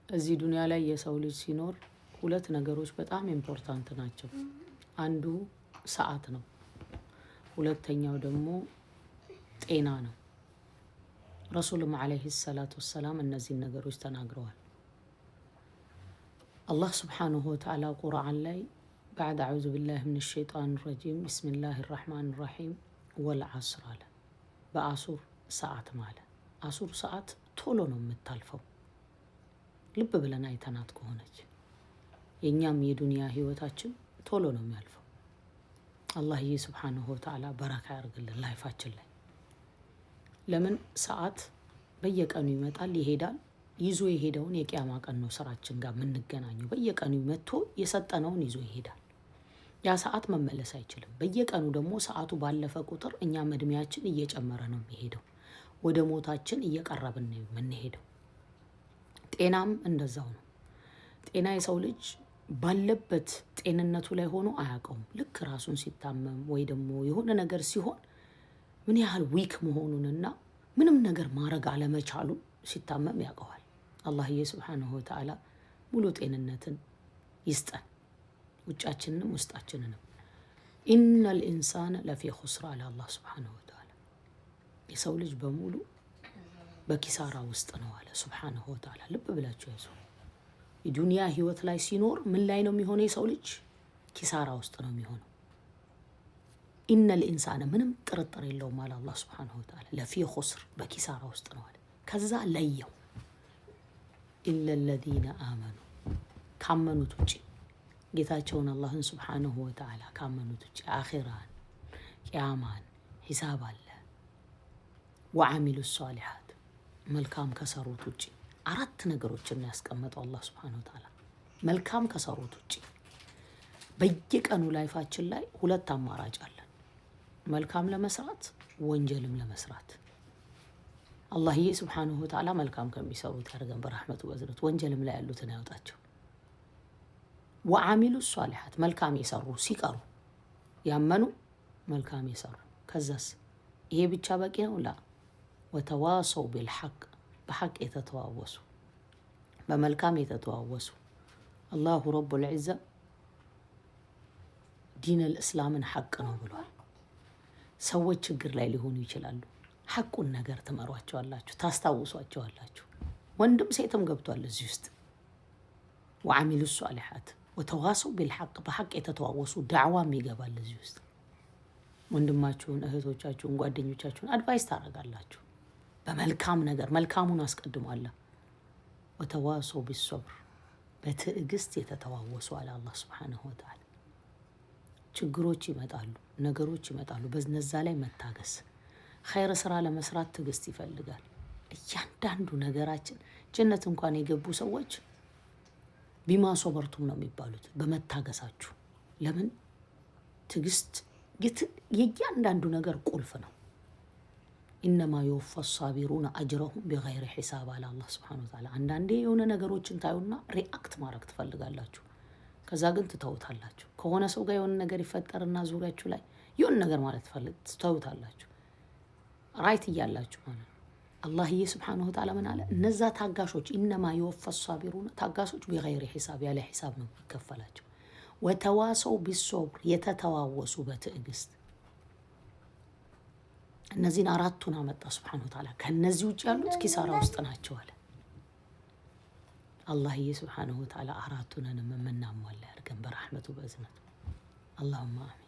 እዚህ ዱንያ ላይ የሰው ልጅ ሲኖር ሁለት ነገሮች በጣም ኢምፖርታንት ናቸው። አንዱ ሰዓት ነው፣ ሁለተኛው ደግሞ ጤና ነው። ረሱልም ዓለይሂ ሰላቱ ወሰላም እነዚህን ነገሮች ተናግረዋል። አላህ ስብሓንሁ ወተዓላ ቁርአን ላይ ባዕድ አዑዙ ቢላሂ ሚነ ሸይጣን ረጂም ቢስሚላሂ ራሕማን ራሒም ወልዐስር አለ። በአሱር ሰዓት ማለ። አሱር ሰዓት ቶሎ ነው የምታልፈው። ልብ ብለን አይተናት ከሆነች የእኛም የዱንያ ህይወታችን ቶሎ ነው የሚያልፈው። አላህዬ ስብሓንሁ ወተዓላ በረካ ያርግልን ላይፋችን ላይ። ለምን ሰዓት በየቀኑ ይመጣል ይሄዳል። ይዞ የሄደውን የቂያማ ቀን ነው ስራችን ጋር የምንገናኘው። በየቀኑ መጥቶ የሰጠነውን ይዞ ይሄዳል። ያ ሰዓት መመለስ አይችልም። በየቀኑ ደግሞ ሰዓቱ ባለፈ ቁጥር እኛም እድሜያችን እየጨመረ ነው የሚሄደው። ወደ ሞታችን እየቀረብን ነው የምንሄደው። ጤናም እንደዛው ነው። ጤና የሰው ልጅ ባለበት ጤንነቱ ላይ ሆኖ አያውቀውም። ልክ ራሱን ሲታመም ወይ ደግሞ የሆነ ነገር ሲሆን ምን ያህል ዊክ መሆኑንና ምንም ነገር ማድረግ አለመቻሉን ሲታመም ያውቀዋል። አላህዬ ስብሓንሁ ወተዓላ ሙሉ ጤንነትን ይስጠን፣ ውጫችንንም ውስጣችንንም። ኢነል ኢንሳነ ለፊ ኹስር አለ አላህ ስብሓንሁ ወተዓላ። የሰው ልጅ በሙሉ በኪሳራ ውስጥ ነው አለ ሱብሓነሁ ወተዓላ። ልብ ብላችሁ ያዙ። የዱንያ ህይወት ላይ ሲኖር ምን ላይ ነው የሚሆነው? የሰው ልጅ ኪሳራ ውስጥ ነው የሚሆነው። ኢነል ኢንሳነ ምንም ጥርጥር የለውም አለ አላህ ሱብሓነሁ ወተዓላ። ለፊ ኹስር በኪሳራ ውስጥ ነው አለ። ከዛ ለየው ኢለ ለዚነ አመኑ ካመኑት ውጭ ጌታቸውን አላህን ሱብሓነሁ ወተዓላ ካመኑት ውጭ አኺራን፣ ቂያማን፣ ሂሳብ አለ። ወዓሚሉ ሷሊሓት መልካም ከሰሩት ውጭ አራት ነገሮችን ያስቀመጠው አላህ ሱብሓነሁ ወተዓላ። መልካም ከሰሩት ውጭ በየቀኑ ላይፋችን ላይ ሁለት አማራጭ አለን። መልካም ለመስራት ወንጀልም ለመስራት። አላህዬ ሱብሓነሁ ወተዓላ መልካም ከሚሰሩት ያድርገን በረሕመቱ በእዝነቱ። ወንጀልም ላይ ያሉትን ያውጣቸው። ወዓሚሉ ሷሊሓት መልካም የሰሩ ሲቀሩ ያመኑ መልካም የሰሩ ከዛስ ይሄ ብቻ በቂ ነው? ላ ወተዋሰው ቢልሐቅ በሐቅ የተተዋወሱ በመልካም የተተዋወሱ። አላሁ ረቡል ዒዛ ዲነል እስላምን ሐቅ ነው ብሏል። ሰዎች ችግር ላይ ሊሆኑ ይችላሉ። ሐቁን ነገር ትመሯቸዋላችሁ፣ ታስታውሷቸዋላችሁ። ወንድም ሴትም ገብቷል እዚህ ውስጥ። ወዓሚሉ ሷሊሓት ወተዋሰው ቢልሐቅ በሐቅ የተተዋወሱ ዳዕዋም ይገባል እዚህ ውስጥ። ወንድማችሁን፣ እህቶቻችሁን፣ ጓደኞቻችሁን አድቫይስ ታደርጋላችሁ በመልካም ነገር። መልካሙን አስቀድሟል። ወተዋሰው ቢሶብር በትዕግስት የተተዋወሱ አለ አላህ ሱብሓነሁ ወተዓላ። ችግሮች ይመጣሉ፣ ነገሮች ይመጣሉ። በነዛ ላይ መታገስ። ኸይር ስራ ለመስራት ትዕግስት ይፈልጋል። እያንዳንዱ ነገራችን ጀነት እንኳን የገቡ ሰዎች ቢማ ሶበርቱም ነው የሚባሉት፣ በመታገሳችሁ። ለምን? ትዕግስት የእያንዳንዱ ነገር ቁልፍ ነው። ኢነማ የወፋ ሳቢሩነ አጅረሁም ቢገይሪ ሒሳብ አለ አላህ ሱብሓነሁ ወተዓላ። አንዳንዴ የሆነ ነገሮችን ታዩና ሪአክት ማድረግ ትፈልጋላችሁ፣ ከዛ ግን ትተውታላችሁ። ከሆነ ሰው ጋር የሆነ ነገር ይፈጠርና ዙሪያችሁ ላይ የሆነ ነገር ማለት ትተውታላችሁ፣ ራይት እያላችሁ ማለት ነው። አላህዬ ስብሓነሁ ወተዓላ ምን አለ? እነዛ ታጋሾች ኢነማ የወፋ ሳቢሩነ ታጋሾች ቢገይሪ ሒሳብ ያለ ሒሳብ ነው ይከፈላቸው። ወተዋሰው ቢሶብር የተተዋወሱ በትዕግስት። እነዚህን አራቱን አመጣ ሱብሓነሁ ወተዓላ። ከነዚህ ውጭ ያሉት ኪሳራ ውስጥ ናቸው አለ አላህዬ ስብሓነሁ ወተዓላ። አራቱንንም የምናሟላ ያድርገን በረሕመቱ በእዝነቱ። አላሁማ አሚን።